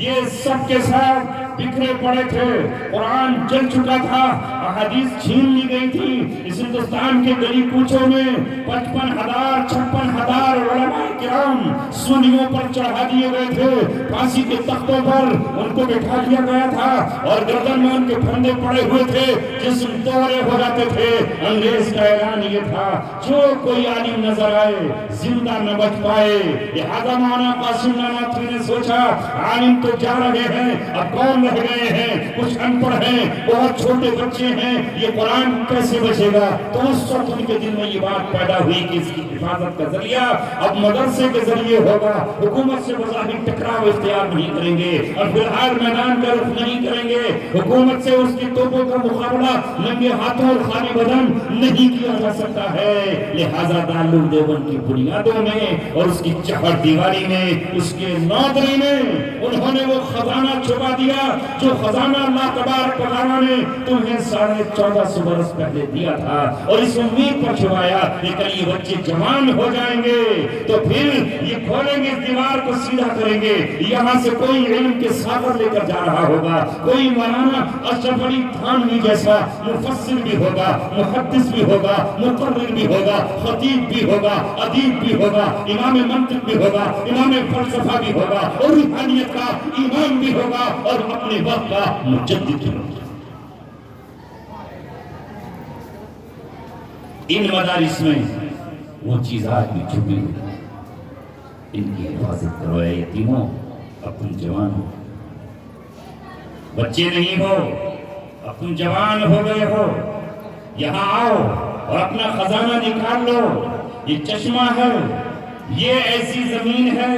یہ سب کے ساتھ بکھرے پڑے تھے۔ قرآن جل چکا تھا، احادیث چھین لی گئی تھی۔ اس ہندوستان کے گلی کوچوں میں 56,000 علماء کرام سنیوں پر چڑھا دیے گئے تھے، پھانسی کے تختوں پر ان کو بٹھا دیا گیا تھا، اور گردن میں ان کے پھندے پڑے ہوئے تھے، جسم دورے ہو جاتے تھے۔ انگریز کا اعلان یہ تھا جو کوئی عالم نظر آئے زندہ نہ بچ پائے۔ لہذا مولانا قاسم نانوتوی نے سوچا عالم تو جا رہے ہیں، اب کون رہ گئے ہیں؟ کچھ ان پڑھ ہیں، بہت چھوٹے بچے ہیں، یہ قرآن کیسے بچے گا؟ تو اس وقت ان کے دل میں یہ بات پیدا ہوئی کہ اس کی حفاظت کا ذریعہ اب مدرسے کے ذریعے ہوگا، حکومت سے بظاہر ٹکراؤ اختیار نہیں کریں گے، اور فی الحال میدان کا رخ نہیں کریں گے، حکومت سے اس کی توپوں کا مقابلہ ننگے ہاتھوں اور خالی بدن نہیں کیا جا سکتا ہے۔ لہذا دارالعلوم دیوبند کی بنیادوں میں اور اس کی چہر دیواری میں، اس کے نودری میں انہوں نے وہ خزانہ چھپا دیا جو خزانہ اللہ تبارک و تعالیٰ نے تمہیں 1450 برس پہلے دیا تھا اور اس امید پر چھپایا کہ کل یہ بچے جوان ہو جائیں گے تو پھر یہ کھولیں گے، اس دیوار کو سیدھا کریں گے، یہاں سے کوئی علم کے ساغر لے کر جا رہا ہوگا، کوئی مولانا اشرف علی تھانوی جیسا مفسر بھی ہوگا، محدث بھی ہوگا، مقرر بھی ہوگا، خطیب بھی ہوگا، ادیب بھی ہوگا، امام منطق بھی ہوگا، امام فلسفہ بھی ہوگا، اور روحانیت کا امام بھی ہوگا، اور اپنے وقت کا مجدد بھی ہوگا۔ ان مدارس میں وہ چیز آج بھی چھپی ہوئی، ان کی حفاظت کرو اے یتیموں۔ اب تم جوان ہو، بچے نہیں ہو، اب تم جوان ہو گئے ہو، یہاں آؤ اور اپنا خزانہ نکال لو۔ یہ چشمہ ہے، یہ ایسی زمین ہے،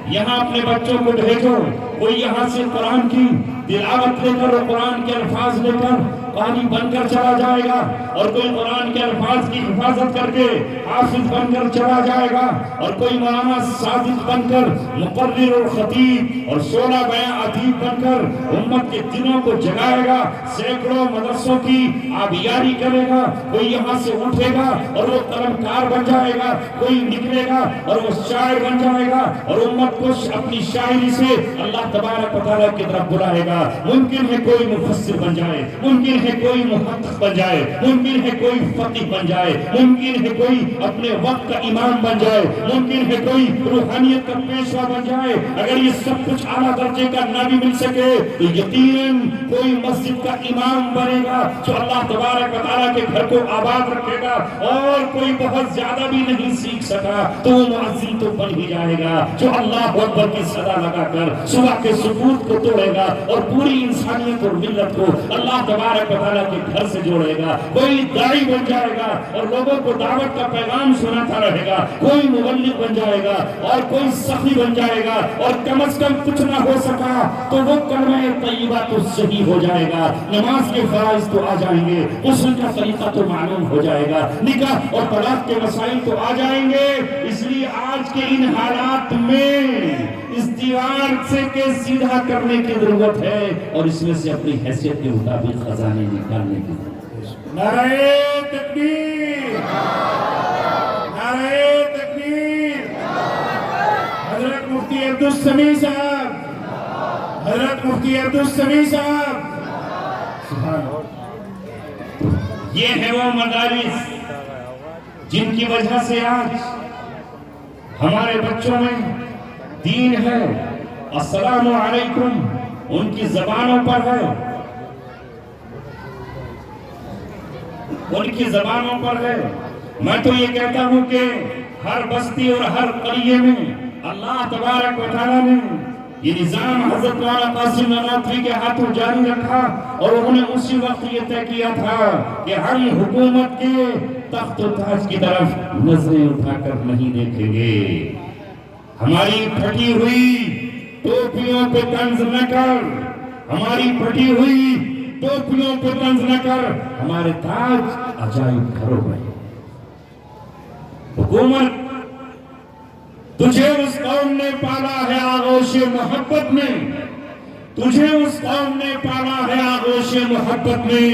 یہاں اپنے بچوں کو بھیجو۔ کوئی یہاں سے قرآن کی تلاوت لے کر اور قرآن کے الفاظ لے کر قاری بن کر چلا جائے گا، اور کوئی قرآن کے الفاظ کی حفاظت کر کے حافظ بن کر چلا جائے گا، اور کوئی مولانا سازش بن کر مقرر اور خطیب اور 16 بیاں ادیب بن کر امت کے دلوں کو جگائے گا، سینکڑوں مدرسوں کی آبیاری کرے گا۔ کوئی یہاں سے اٹھے گا اور وہ قلمکار بن جائے گا، کوئی نکلے گا اور وہ شاعر بن جائے گا، اور امت کو اپنی شاعری سے اللہ تبارک و تعالیٰ کی طرف بلائے گا۔ ممکن ہے کوئی مفسر بن جائے، ممکن ہے کوئی محقق بن جائے، ممکن ہے کوئی فقیہ بن جائے، ممکن ہے کوئی اپنے وقت کا امام بن جائے، ممکن ہے کوئی روحانیت کا پیشوا بن جائے۔ اگر یہ سب کچھ اعلیٰ درجے کا نہ بھی مل سکے تو یقیناً کوئی مسجد کا امام بنے گا جو اللہ تبارک و تعالیٰ کے گھر کو آباد رکھے گا، اور کوئی بہت زیادہ بھی نہیں سیکھ سکا تو وہ مؤذن تو بن ہی جائے گا جو اللہ اکبر کی صدا لگا کر صبح کے سکوت کو توڑے گا اور پوری انسانیت اور ملت کو اللہ تبارک و تعالیٰ کے گھر سے جوڑے گا۔ کوئی داعی بن جائے گا اور لوگوں کو دعوت کا پیغام سناتا رہے گا، کوئی مبلغ بن جائے گا اور کوئی سخی بن جائے گا، اور کم از کم کچھ نہ ہو سکا تو وہ کلمہ طیبہ تو صحیح ہو جائے گا، نماز کے فرائض تو آ جائیں گے، غسل کا طریقہ تو معلوم ہو جائے گا، نکاح اور طلاق کے مسائل تو آ جائیں گے۔ اس لیے آج کے ان حالات میں اس دیوار سے کے سیدھا کرنے کی ضرورت ہے، اور اس میں سے اپنی حیثیت کے مطابق خزانے نکالنے کی ضرورت ہے۔ نعرہ تکبیر، نعرہ تکبیر۔ حضرت مفتی عبدالسمیع صاحب، حضرت مفتی عبدالسمیع صاحب، سبحان اللہ۔ یہ ہے وہ مدارس جن کی وجہ سے آج ہمارے بچوں میں دین ہے، السلام علیکم ان کی زبانوں پر ہے، ان کی زبانوں پر ہے۔ میں تو یہ کہتا ہوں کہ ہر بستی اور ہر قریے میں اللہ تبارک و تعالیٰ نے یہ نظام حضرت مولانا قاسم نانوتوی کے ہاتھوں جاری رکھا، اور انہوں نے اسی وقت یہ طے کیا تھا کہ ہم حکومت کے تخت و تاج کی طرف نظریں اٹھا کر نہیں دیکھیں گے۔ ہماری پھٹی ہوئی ٹوپیوں پہ طنز نہ کر، ہماری پھٹی ہوئی ٹوپیوں پہ طنز نہ کر، ہمارے تاج عجائب گھروں میں۔ حکومت تجھے اس قوم نے پالا ہے آغوش محبت میں، تجھے اس قوم نے پالا ہے آغوش محبت میں،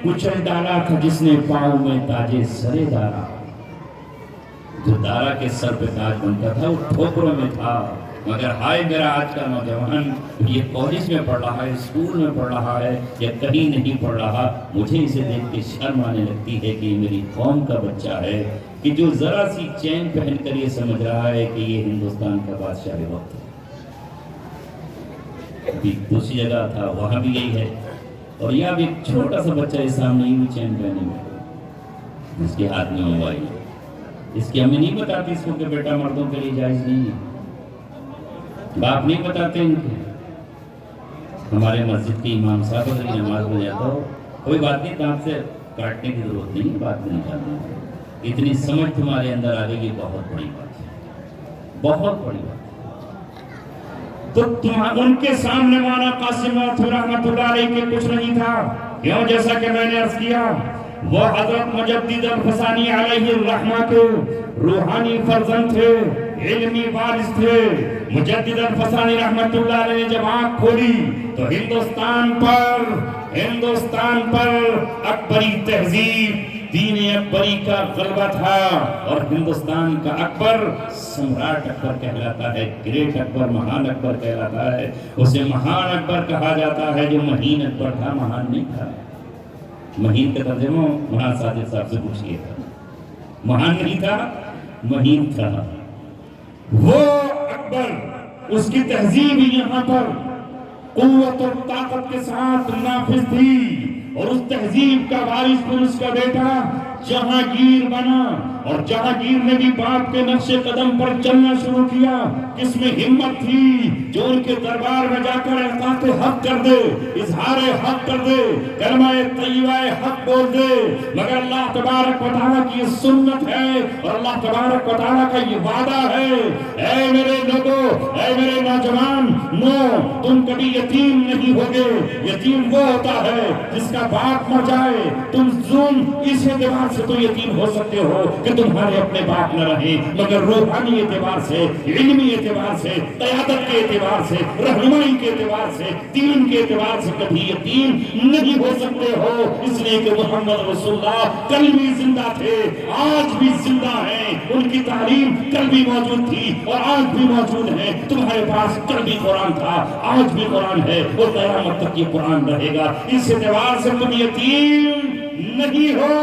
کچل ڈالا تھا جس نے پاؤں میں تاج سرے ڈالا۔ جو دارا کے سر پہ تاج بنتا تھا وہ ٹھوکروں میں تھا، مگر ہائے میرا آج کا نوجوان یہ کالج میں پڑھ رہا ہے، اسکول میں پڑھ رہا ہے یا کہیں نہیں پڑھ رہا، مجھے اسے دیکھ کے شرم آنے لگتی ہے کہ یہ میری قوم کا بچہ ہے کہ جو ذرا سی چین پہن کر یہ سمجھ رہا ہے کہ یہ ہندوستان کا بادشاہ وقت ہے۔ ابھی دوسری جگہ تھا وہاں بھی یہی ہے، اور یہاں بھی ایک چھوٹا سا بچہ اس سامنے ہی چین پہنے میں، جس کے ہاتھ میں موبائل ہے، اس کی امی نہیں بتاتی اس کو کہ بیٹا مردوں کے لیے جائز نہیں ہے، باپ نہیں بتاتے ان کے۔ ہمارے مسجد کے امام صاحب اگر نماز میں جاتا ہو کوئی بات نہیں، دانت سے کاٹنے کی ضرورت نہیں ہے، بات نہیں کرنا، اتنی سمجھ تمہارے اندر آ گئی، یہ بہت بڑی بات ہے، بہت بڑی بات ہے۔ تو ان کے سامنے مولانا قاسم نانوتوی رحمۃ اللہ علیہ کے کچھ نہیں تھا، کیوں؟ جیسا کہ میں نے عرض کیا، وہ حضرت مجدد الفسانی علیہ الرحمہ کے روحانی فرزند تھے، علمی وارث تھے. مجدد الفسانی رحمت اللہ علیہ نے جب آنکھ کھولی تو ہندوستان پر اکبری تہذیب دین اکبری کا غلبہ تھا. اور ہندوستان کا اکبر سمراٹ اکبر کہلاتا ہے, گریٹ اکبر, مہان اکبر کہلاتا ہے. اسے مہان اکبر کہا جاتا ہے جو مہین اکبر تھا, مہان نہیں تھا. مہین کا ترجمہ مولانا ساجد صاحب سے پوچھئے تھا. مہان نہیں تھا, مہین تھا. وہ اکبر, اس کی تہذیب یہاں پر قوت اور طاقت کے ساتھ نافذ تھی, اور اس تہذیب کا وارث پھر اس کا بیٹا جہانگیر بنا. اور جہانگیر نے بھی باپ کے نقش قدم پر چلنا شروع کیا. کس میں ہمت تھی جو ان کے دربار میں جا کر احقاق حق کر دے, اظہار حق کر دے, کلمہ طیبہ حق بول دے. مگر اللہ تبارک و تعالیٰ کی یہ سنت ہے اور اللہ تبارک و تعالیٰ کا یہ وعدہ ہے, اے میرے لوگوں, اے میرے نوجوان, نو تم کبھی یتیم نہیں ہوگے. یتیم وہ ہوتا ہے جس کا باپ مر جائے. تم اس اعتبار سے تو یتیم ہو سکتے ہو کہ تمہارے اپنے باپ نہ رہیں, مگر روحانی اعتبار سے, علمی اعتبار سے, قیادت کے اعتبار سے, رہنمائی کے اعتبار سے, دین کے اعتبار سے کبھی یتیم نہیں ہو سکتے ہو. اس لیے کہ محمد رسول اللہ کل بھی زندہ تھے, آج بھی زندہ ہیں. ان کی تعلیم کل بھی موجود تھی اور آج بھی موجود ہے. تمہارے پاس کل بھی قرآن تھا, آج بھی قرآن ہے, اور قیامت تک یہ قرآن رہے گا. اس اعتبار سے تم یتیم نہیں ہو.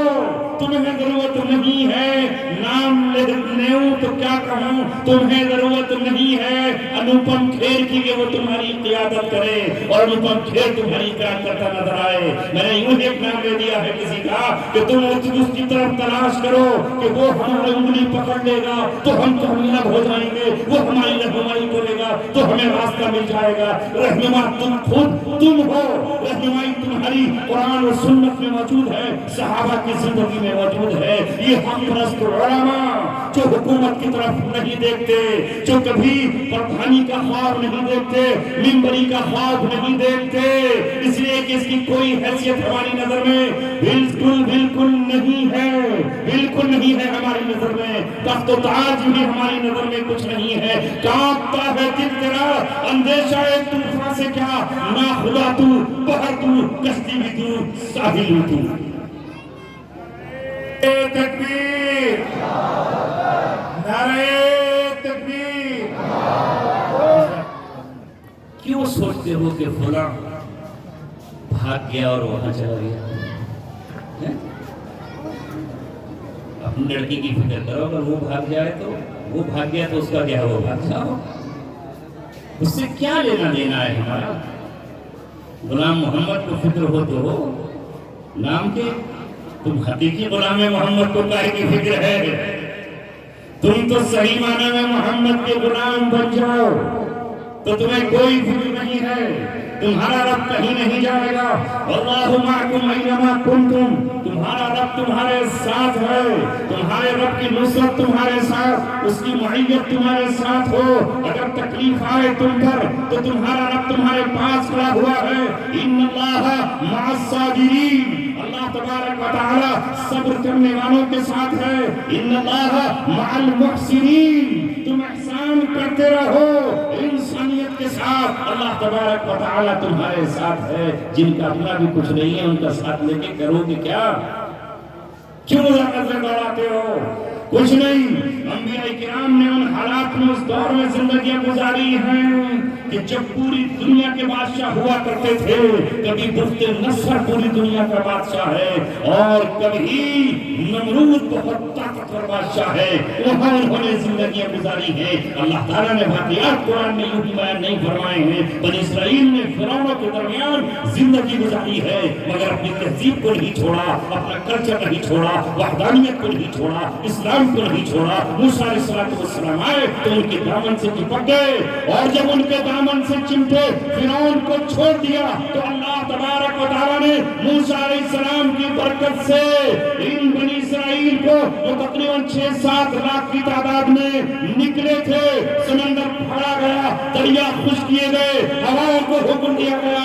تمہیں ضرورت نہیں ہے نام لیوں تو کیا کہوں, تمہیں ضرورت نہیں ہے انوپم کھیر کی کہ وہ تمہاری قیادت کرے اور انوپم کھیر تمہاری قیادت کرتا نظر آئے. میں نے یوں ایک نام لے دیا ہے کسی کا کہ تم اس کی طرف تلاش کرو کہ وہ ہماری انگلی پکڑ لے گا تو ہم کامیاب ہو جائیں گے, وہ ہماری رہنمائی کرے گا تو ہمیں راستہ مل جائے گا. رہنما تم خود تم ہو, رہنمائی تمہاری قرآن و سنت میں موجود ہے, صحابہ کی زندگی میں موجود ہے. یہ حق پرست علماء جو حکومت کی طرف نہیں دیکھتے, جو کبھی پردھانی کا خواب نہیں دیکھتے, منبری کا خواب نہیں دیکھتے, اس لیے کہ اس کی کوئی حیثیت ہماری نظر میں بالکل نہیں ہے, بالکل نہیں ہے ہماری نظر میں. تخت و تاج بھی ہماری نظر میں کچھ نہیں ہے. کانپتا ہے دل تیرا, اندیشہ ہے طوفان سے کیا, نا خدا تو, بحر تو, کشتی بھی تو, ساحل بھی تو. تکبیر, نعرہ تکبیر. کیوں سوچتے ہو کہ فلاں بھاگ گیا اور وہاں چلا گیا؟ اپنی لڑکی کی فکر کرو, اگر وہ بھاگ جائے تو وہ بھاگ گیا تو اس کا کیا, وہ بھاگ جاؤ, اس سے کیا لینا دینا ہے ہمارا. غلام محمد کو فکر ہو تو ہو نام کے, تم حقیقی غلام محمد کو کاہے کی فکر ہے. تم تو صحیح معنی میں محمد کے غلام بن جاؤ تو تمہیں کوئی فکر نہیں ہے. تمہارا رب کہیں نہیں جائے گا. واللہ معکم اینما کنتم, تمہارا رب تمہارے ساتھ ہے. تمہارے رب کی نصرت تمہارے ساتھ, اس کی معیت تمہارے ساتھ ہو. اگر تکلیف آئے تم پر تو تمہارا رب تمہارے پاس کھڑا ہوا ہے. ان اللہ مع الصابرین, اللہ تبارک و تعالی صبر کرنے والوں کے ساتھ ہے. ان اللہ مع المحسنین, تم احسان کرتے رہو انسانیت کے ساتھ, اللہ تبارک و تعالی تمہارے ساتھ ہے. جن کا اپنا بھی کچھ نہیں ہے ان کا ساتھ لے کے کرو گے کیا, کیوں نظر دوڑاتے ہو؟ کچھ نہیں. انبیاء کرام نے ان حالات میں اس دور میں زندگیاں گزاری ہیں کہ جب پوری دنیا کے بادشاہ ہوا کرتے تھے. کبھی بخت نصر پوری دنیا کا بادشاہ ہے اور کبھی نمرود بہت طاقتور بادشاہ ہے, وہاں انہوں نے زندگیاں گزاری ہیں. اللہ تعالیٰ نے واقعات قرآن میں یوں بھی بیان نہیں فرمائے ہیں. بنی اسرائیل نے فرعونوں کے درمیان زندگی گزاری ہے مگر اپنی تہذیب کو نہیں چھوڑا, اپنا کلچر نہیں چھوڑا, وحدانیت کو نہیں چھوڑا, اسلام کو نہیں چھوڑا. موسیٰ علیہ السلام آئے تو ان کے دامن سے چپک گئے, اور جب ان کے دامن سے چمٹے فرعون کو چھوڑ دیا تو اللہ تبارک و تعالیٰ نے موسیٰ علیہ السلام کی برکت سے ان بنی اسرائیل کو, جو تقریباً 6-7 لاکھ کی تعداد میں نکلے تھے, سمندر پھاڑا گیا, دریا خشک کیے گئے, ہواؤں کو حکم دیا گیا,